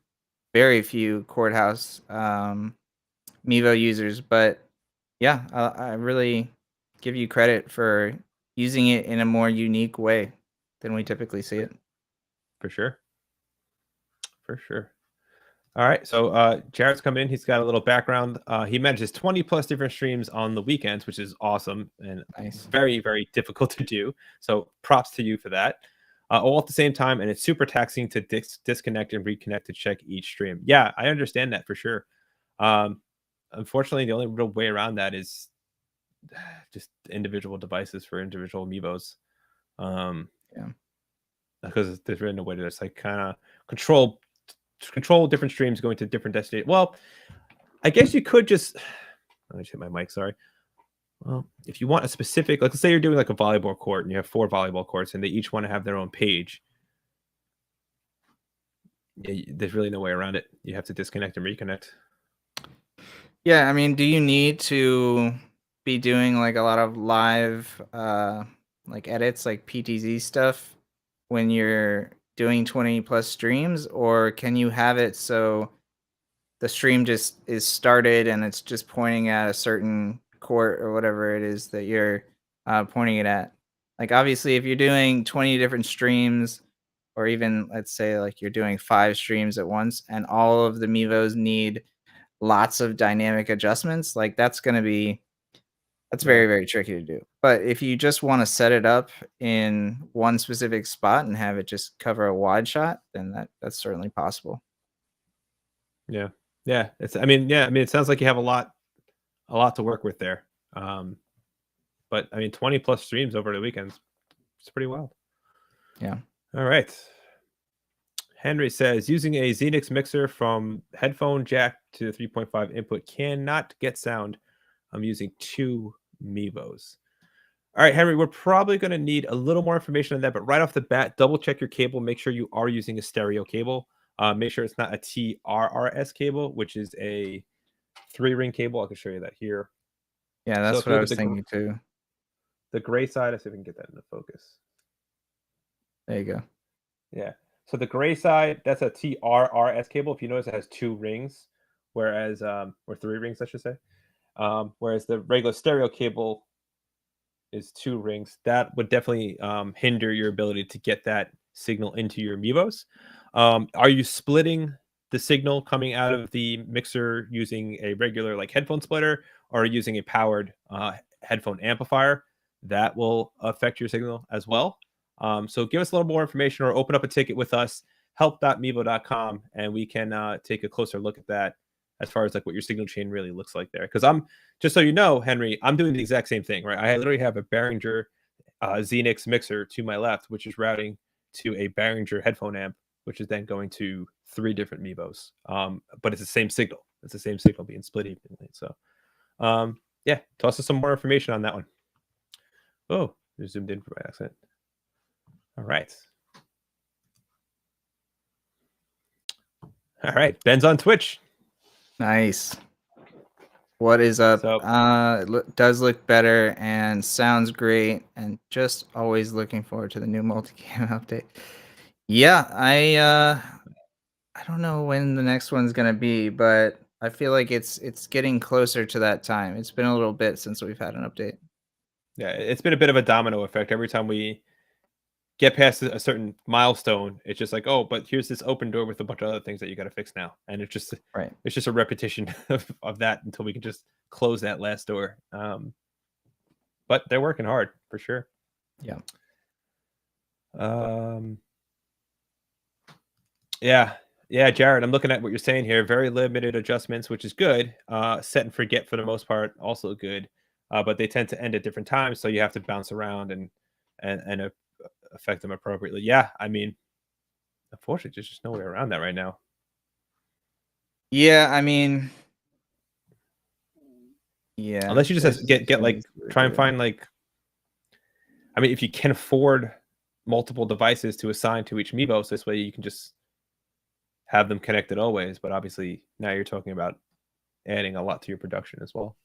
[SPEAKER 1] very few courthouse Mevo users, but yeah, I really give you credit for using it in a more unique way than we typically see it.
[SPEAKER 2] For sure. For sure. All right. So Jared's coming in. He's got a little background. He manages 20 plus different streams on the weekends, which is awesome and
[SPEAKER 1] Nice.
[SPEAKER 2] very, very difficult to do. So props to you for that. All at the same time. And it's super taxing to disconnect and reconnect to check each stream. Yeah, I understand that for sure. Unfortunately, the only real way around that is just individual devices for individual Mevos.
[SPEAKER 1] Yeah.
[SPEAKER 2] Because there's really no way to just like kind of control different streams going to different destinations. Well, I guess you could just let me just hit my mic, sorry. Well, if you want a specific, like let's say you're doing like a volleyball court and you have 4 volleyball courts and they each want to have their own page. Yeah, there's really no way around it. You have to disconnect and reconnect.
[SPEAKER 1] Yeah, I mean, do you need to be doing like a lot of live like edits, like PTZ stuff when you're doing 20 plus streams, or can you have it so the stream just is started and it's just pointing at a certain court or whatever it is that you're pointing it at? Like obviously if you're doing 20 different streams, or even let's say like you're doing 5 streams at once and all of the Mevos need lots of dynamic adjustments, like that's very,
[SPEAKER 2] Yeah.
[SPEAKER 1] very tricky to do. But if you just want to set it up in one specific spot and have it just cover a wide shot, then that's certainly possible.
[SPEAKER 2] Yeah. Yeah. I mean, it sounds like you have a lot to work with there. But I mean 20 plus streams over the weekends. It's pretty wild.
[SPEAKER 1] Yeah.
[SPEAKER 2] All right. Henry says using a Xenix mixer from headphone jack to 3.5 input cannot get sound. I'm using 2 Mevos. All right, Henry, we're probably going to need a little more information on that, but right off the bat, double check your cable. Make sure you are using a stereo cable. Make sure it's not a TRRS cable, which is a 3-ring cable. I can show you that here.
[SPEAKER 1] Yeah,
[SPEAKER 2] So
[SPEAKER 1] that's
[SPEAKER 2] if you
[SPEAKER 1] what I
[SPEAKER 2] look at
[SPEAKER 1] was thinking too.
[SPEAKER 2] the gray side, let's see if we can get that into focus.
[SPEAKER 1] There you go.
[SPEAKER 2] Yeah. So the gray side, that's a TRRS cable. If you notice, it has 2 rings, whereas or 3 rings, I should say. Whereas the regular stereo cable is 2 rings. That would definitely hinder your ability to get that signal into your Mevos. Are you splitting the signal coming out of the mixer using a regular like headphone splitter, or using a powered headphone amplifier? That will affect your signal as well. So give us a little more information or open up a ticket with us, help.mevo.com, and we can take a closer look at that as far as like what your signal chain really looks like there. Because I'm just so you know, Henry, I'm doing the exact same thing, right? I literally have a Behringer Xenix mixer to my left, which is routing to a Behringer headphone amp, which is then going to 3 different Mevos. But it's the same signal. It's the same signal being split evenly. So, yeah, toss us some more information on that one. Oh, you zoomed in by accident. All right. All right. Ben's on Twitch.
[SPEAKER 1] Nice. What is up?
[SPEAKER 2] So,
[SPEAKER 1] Does look better and sounds great, and just always looking forward to the new multicam update. Yeah, I don't know when the next one's gonna be, but I feel like it's getting closer to that time. It's been a little bit since we've had an update.
[SPEAKER 2] yeah, it's been a bit of a domino effect. Every time we get past a certain milestone, it's just like, oh, but here's this open door with a bunch of other things that you got to fix now, and
[SPEAKER 1] Right.
[SPEAKER 2] it's just a repetition of that until we can just close that last door. But they're working hard for sure.
[SPEAKER 1] Yeah.
[SPEAKER 2] Yeah, Jared, I'm looking at what you're saying here. Very limited adjustments, which is good. Set and forget for the most part, also good. But they tend to end at different times, so you have to bounce around and affect them appropriately. Yeah, I mean, unfortunately, there's just no way around that right now.
[SPEAKER 1] Yeah, I mean, yeah.
[SPEAKER 2] Unless you just
[SPEAKER 1] There's
[SPEAKER 2] get
[SPEAKER 1] some
[SPEAKER 2] like
[SPEAKER 1] things to
[SPEAKER 2] try and
[SPEAKER 1] do.
[SPEAKER 2] find like, I mean, if you can afford multiple devices to assign to each Mevo, so this way you can just have them connected always. But obviously now you're talking about adding a lot to your production as well.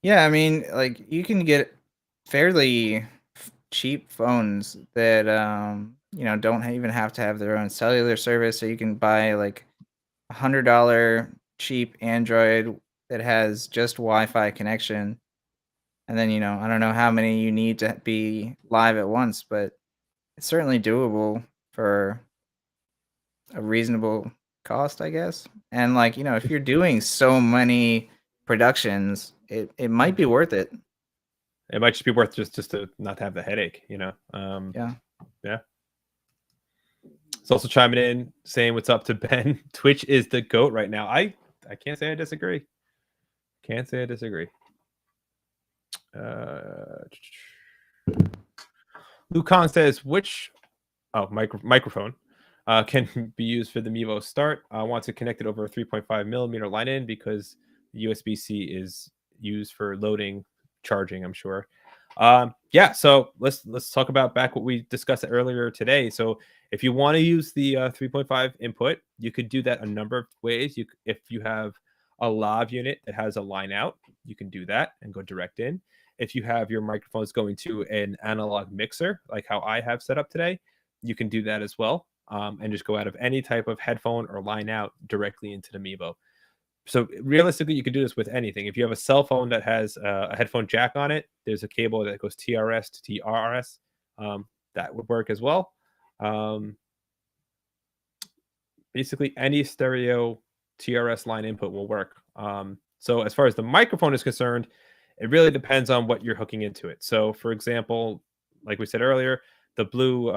[SPEAKER 1] Yeah, I mean, like you can get fairly cheap phones that don't even have to have their own cellular service, so you can buy like $100 cheap Android that has just Wi-Fi connection, and then I don't know how many you need to be live at once, but it's certainly doable for a reasonable cost, I guess. And like if you're doing so many productions, it might be worth it.
[SPEAKER 2] It might just be worth just to not have the headache,
[SPEAKER 1] Yeah.
[SPEAKER 2] Yeah. It's also chiming in, saying what's up to Ben. Twitch is the GOAT right now. I can't say I disagree. Can't say I disagree. Lu Kong says, which microphone can be used for the Mevo Start? I want to connect it over a 3.5 millimeter line in because USB-C is used for loading, charging, I'm sure. Yeah, so let's talk about back what we discussed earlier today. So if you want to use the 3.5 input, you could do that a number of ways. If you have a lav unit that has a line out, you can do that and go direct in. If you have your microphones going to an analog mixer, like how I have set up today, you can do that as well, and just go out of any type of headphone or line out directly into the Mevo. So realistically, you can do this with anything. If you have a cell phone that has a headphone jack on it, there's a cable that goes TRS to TRRS. That would work as well. Basically, any stereo TRS line input will work. So as far as the microphone is concerned, it really depends on what you're hooking into it. So for example, like we said earlier, the blue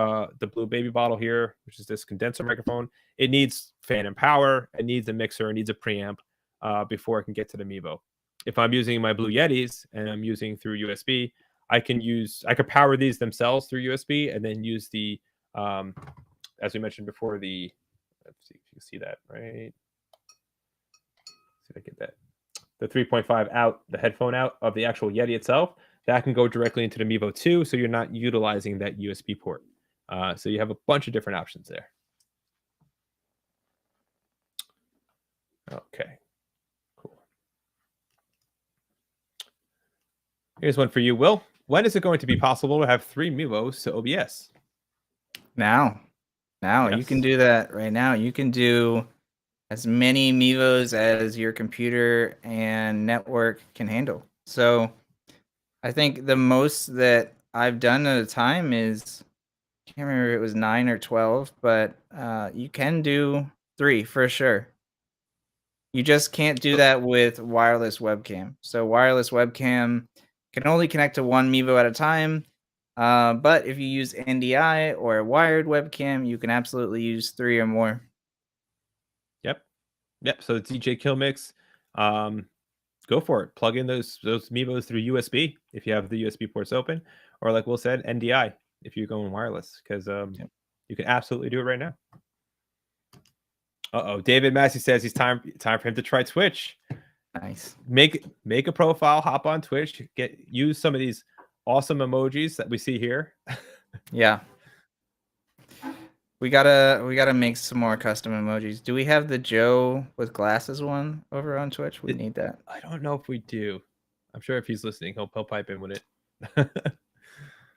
[SPEAKER 2] baby bottle here, which is this condenser microphone, it needs fan and power, it needs a mixer, it needs a preamp before it can get to the Mevo. If I'm using my Blue Yetis and I'm using through USB, I could power these themselves through USB and then use the, as we mentioned before, let's see if you can see that, right? See if I get that. The 3.5 out, the headphone out of the actual Yeti itself, that can go directly into the Mevo 2, so you're not utilizing that USB port. So you have a bunch of different options there. Okay, cool. Here's one for you, Will. When is it going to be possible to have 3 Mevos to OBS?
[SPEAKER 1] Now,
[SPEAKER 2] Yes.
[SPEAKER 1] you can do that right now. You can do as many Mevos as your computer and network can handle. So I think the most that I've done at a time is, I can't remember if it was 9 or 12, but you can do 3 for sure. You just can't do that with wireless webcam. So wireless webcam can only connect to one Mevo at a time. But if you use NDI or a wired webcam, you can absolutely use 3 or more.
[SPEAKER 2] Yep. So DJ Kill Mix, go for it. Plug in those Mevos through USB if you have the USB ports open, or like Will said, NDI if you're going wireless, because you can absolutely do it right now. David Massey says he's time for him to try Twitch.
[SPEAKER 1] Nice.
[SPEAKER 2] Make a profile, hop on Twitch, use some of these awesome emojis that we see here.
[SPEAKER 1] Yeah. We gotta make some more custom emojis. Do we have the Joe with glasses one over on Twitch? We need that.
[SPEAKER 2] I don't know if we do. I'm sure if he's listening, he'll pipe in with it.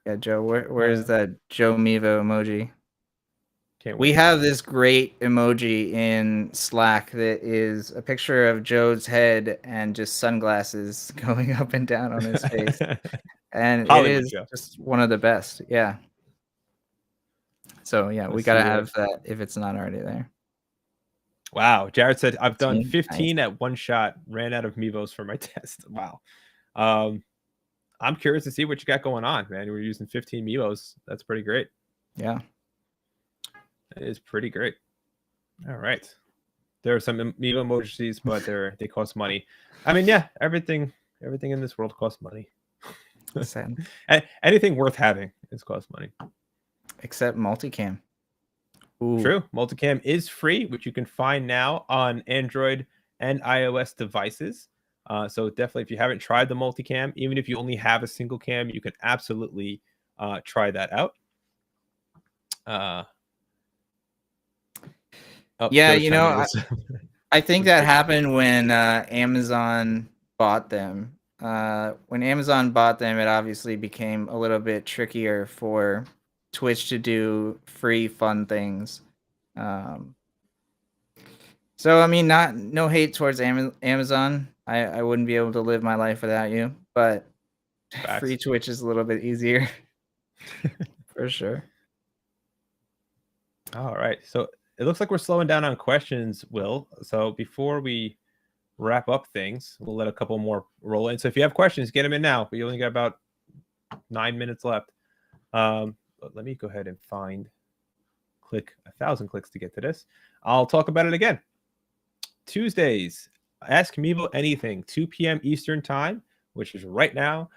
[SPEAKER 1] Yeah, Joe, where is that Joe Mevo emoji?
[SPEAKER 2] Can't wait.
[SPEAKER 1] We have this great emoji in Slack that is a picture of Joe's head and just sunglasses going up and down on his face. And
[SPEAKER 2] Hollywood
[SPEAKER 1] it is
[SPEAKER 2] Joe.
[SPEAKER 1] just one of the best. Yeah. So yeah, we gotta have that if it's not already there.
[SPEAKER 2] Wow. Jared said, I've done
[SPEAKER 1] 15?
[SPEAKER 2] 15 at one shot, ran out of Mevos for my test. Wow. I'm curious to see what you got going on, man. We're using 15 Mevos. That's pretty great.
[SPEAKER 1] Yeah.
[SPEAKER 2] It is pretty great. All right. There are some Mevo emojis, but they cost money. I mean, yeah, everything in this world costs money. Anything worth having is cost money.
[SPEAKER 1] Except multicam. Ooh.
[SPEAKER 2] True. Multicam is free, which you can find now on Android and iOS devices. So definitely, if you haven't tried the multicam, even if you only have a single cam, you can absolutely try that out.
[SPEAKER 1] Yeah, I think that happened when Amazon bought them. When Amazon bought them, it obviously became a little bit trickier for Twitch to do free fun things. So I mean, no hate towards Amazon. I wouldn't be able to live my life without you, but
[SPEAKER 2] Facts.
[SPEAKER 1] Free Twitch is a little bit easier. For sure.
[SPEAKER 2] All right. So it looks like we're slowing down on questions, Will. So before we wrap up things, we'll let a couple more roll in. So if you have questions, get them in now. We only got about 9 minutes left. But let me go ahead and click 1,000 clicks to get to this. I'll talk about it again. Tuesdays, Ask Mevo Anything, 2 p.m. Eastern Time, which is right now.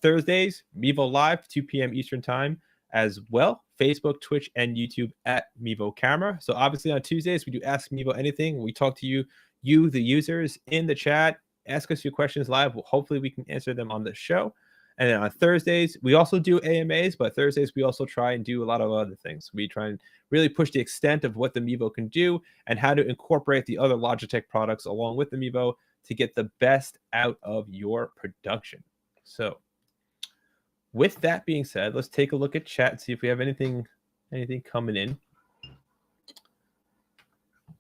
[SPEAKER 2] Thursdays, Mevo Live, 2 p.m. Eastern Time as well. Facebook, Twitch, and YouTube at Mevo Camera. So obviously on Tuesdays, we do Ask Mevo Anything. We talk to you, the users, in the chat. Ask us your questions live. Hopefully we can answer them on the show. And then on Thursdays, we also do AMAs, but Thursdays we also try and do a lot of other things. We try and really push the extent of what the Mevo can do and how to incorporate the other Logitech products along with the Mevo to get the best out of your production. So with that being said, let's take a look at chat and see if we have anything coming in.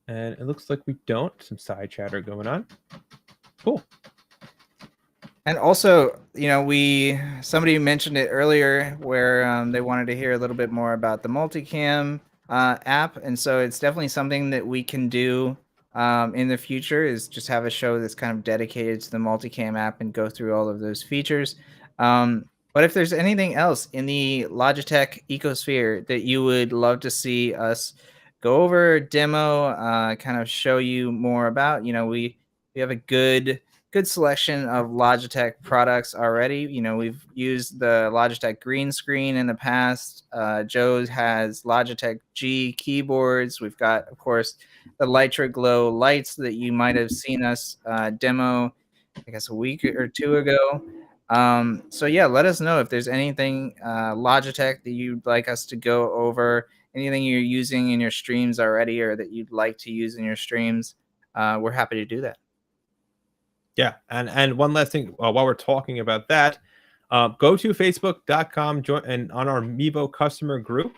[SPEAKER 2] And it looks like we don't. Some side chatter going on. Cool.
[SPEAKER 1] And also, somebody mentioned it earlier where they wanted to hear a little bit more about the multicam app. And so it's definitely something that we can do in the future, is just have a show that's kind of dedicated to the multicam app and go through all of those features. But if there's anything else in the Logitech ecosphere that you would love to see us go over, demo, kind of show you more about, we have a good good selection of Logitech products already. We've used the Logitech green screen in the past. Joe has Logitech G keyboards. We've got, of course, the Litra Glow lights that you might have seen us demo, I guess, a week or two ago. So yeah, let us know if there's anything Logitech that you'd like us to go over, anything you're using in your streams already or that you'd like to use in your streams. We're happy to do that.
[SPEAKER 2] Yeah, and one last thing while we're talking about that, go to facebook.com, join, and on our Mevo customer group,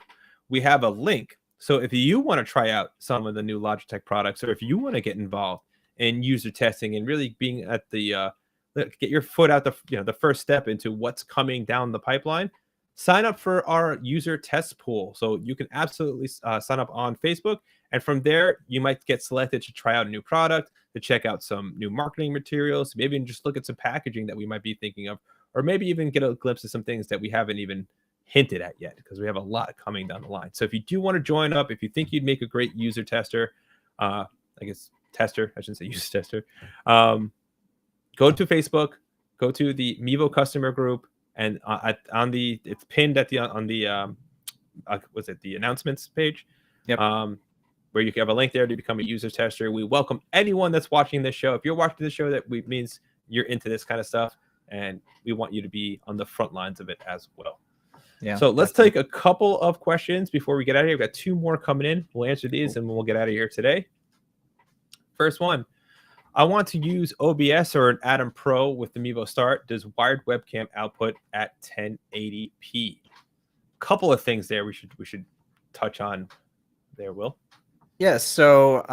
[SPEAKER 2] we have a link. So if you want to try out some of the new Logitech products, or if you want to get involved in user testing and really being at the get your foot out the first step into what's coming down the pipeline, sign up for our user test pool. So you can absolutely sign up on Facebook, and from there you might get selected to try out a new product, to check out some new marketing materials, maybe even just look at some packaging that we might be thinking of, or maybe even get a glimpse of some things that we haven't even hinted at yet, because we have a lot coming down the line. So if you do want to join up, if you think you'd make a great user tester, I guess tester, I shouldn't say user tester, go to Facebook, go to the Mevo customer group, and it's pinned at the the announcements page.
[SPEAKER 1] Yep.
[SPEAKER 2] Where you can have a link there to become a user tester. We welcome anyone that's watching this show. If you're watching this show, means you're into this kind of stuff, and we want you to be on the front lines of it as well.
[SPEAKER 1] Yeah.
[SPEAKER 2] So let's take a couple of questions before we get out of here. We've got 2 more coming in. We'll answer these and we'll get out of here today. First one. I want to use OBS or an Atom Pro with the Mevo Start. Does wired webcam output at 1080p? Couple of things there we should touch on there, Will.
[SPEAKER 1] Yes. So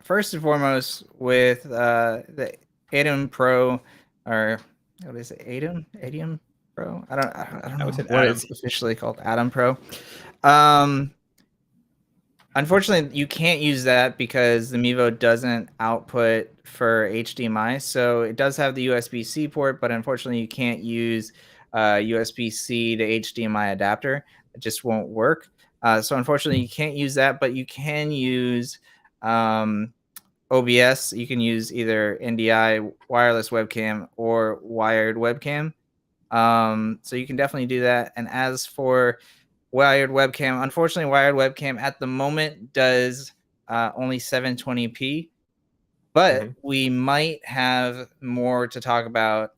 [SPEAKER 1] first and foremost, with the Atom Pro, or what is it? Atom Pro? I don't know what it's officially called. Atom Pro. Unfortunately, you can't use that because the Mevo doesn't output for HDMI. So it does have the USB-C port, but unfortunately, you can't use USB-C to HDMI adapter. It just won't work. So unfortunately, you can't use that, but you can use OBS. You can use either NDI wireless webcam or wired webcam. So you can definitely do that. And as for wired webcam, unfortunately, wired webcam at the moment does only 720p, but we might have more to talk about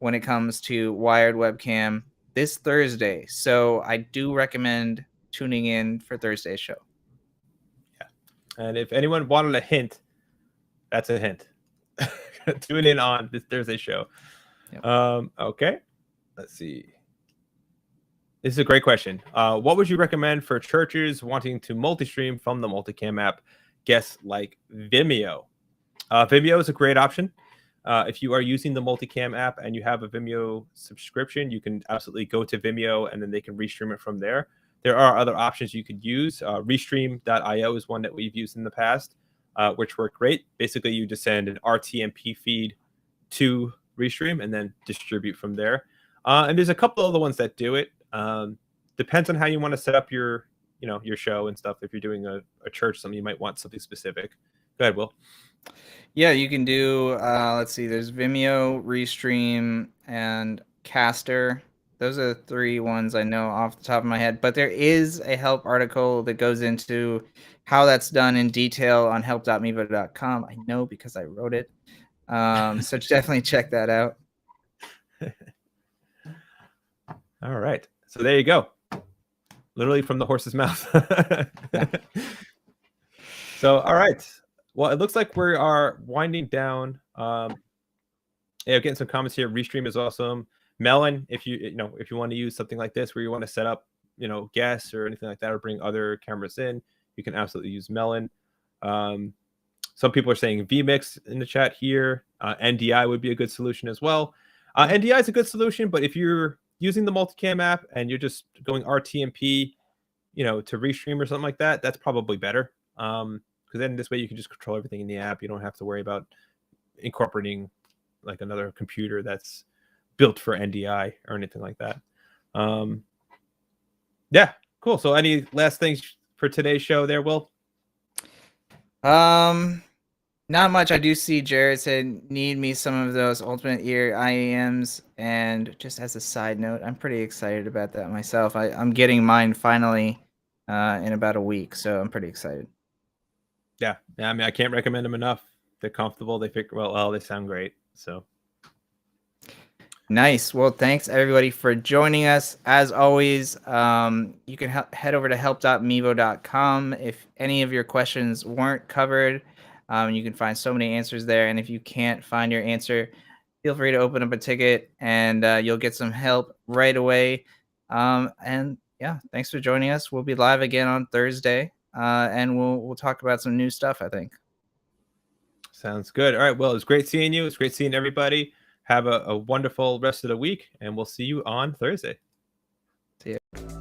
[SPEAKER 1] when it comes to wired webcam this Thursday. So I do recommend tuning in for Thursday's show.
[SPEAKER 2] Yeah. And if anyone wanted a hint, that's a hint. Tune in on this Thursday show. Yep. Okay. Let's see. This is a great question. What would you recommend for churches wanting to multi-stream from the multicam app? Guess like Vimeo. Vimeo is a great option. If you are using the multicam app and you have a Vimeo subscription, you can absolutely go to Vimeo and then they can restream it from there. There are other options you could use. Restream.io is one that we've used in the past, which worked great. Basically, you just send an RTMP feed to Restream and then distribute from there. And there's a couple other ones that do it. Depends on how you want to set up your show and stuff. If you're doing a church, something you might want something specific. Go ahead, Will.
[SPEAKER 1] Yeah, you can do, let's see, there's Vimeo, Restream, and Caster. Those are the 3 ones I know off the top of my head. But there is a help article that goes into how that's done in detail on help.mevo.com. I know because I wrote it. So definitely check that out.
[SPEAKER 2] All right. So there you go. Literally from the horse's mouth. So, all right. Well, it looks like we are winding down. Getting some comments here. Restream is awesome. Melon, if you want to use something like this where you want to set up, guests or anything like that, or bring other cameras in, you can absolutely use Melon. Some people are saying vMix in the chat here. NDI would be a good solution as well. NDI is a good solution, but if you're using the multicam app and you're just going RTMP, to Restream or something like that, that's probably better. Because then this way you can just control everything in the app. You don't have to worry about incorporating like another computer that's built for NDI or anything like that. Yeah, cool. So any last things for today's show there, Will?
[SPEAKER 1] Not much. I do see Jared said need me some of those Ultimate Ear IEMs, and just as a side note, I'm pretty excited about that myself. I'm getting mine finally in about a week, so I'm pretty excited.
[SPEAKER 2] Yeah, I mean, I can't recommend them enough. They're comfortable. They fit well. They sound great. So
[SPEAKER 1] Nice. Well, thanks everybody for joining us. As always, you can head over to help.mevo.com if any of your questions weren't covered. You can find so many answers there. And if you can't find your answer, feel free to open up a ticket and you'll get some help right away. And yeah, thanks for joining us. We'll be live again on Thursday, and we'll talk about some new stuff, I think.
[SPEAKER 2] sounds good. All right. Well, it's great seeing you. It's great seeing everybody. Have a wonderful rest of the week, and we'll see you on Thursday.
[SPEAKER 1] See you.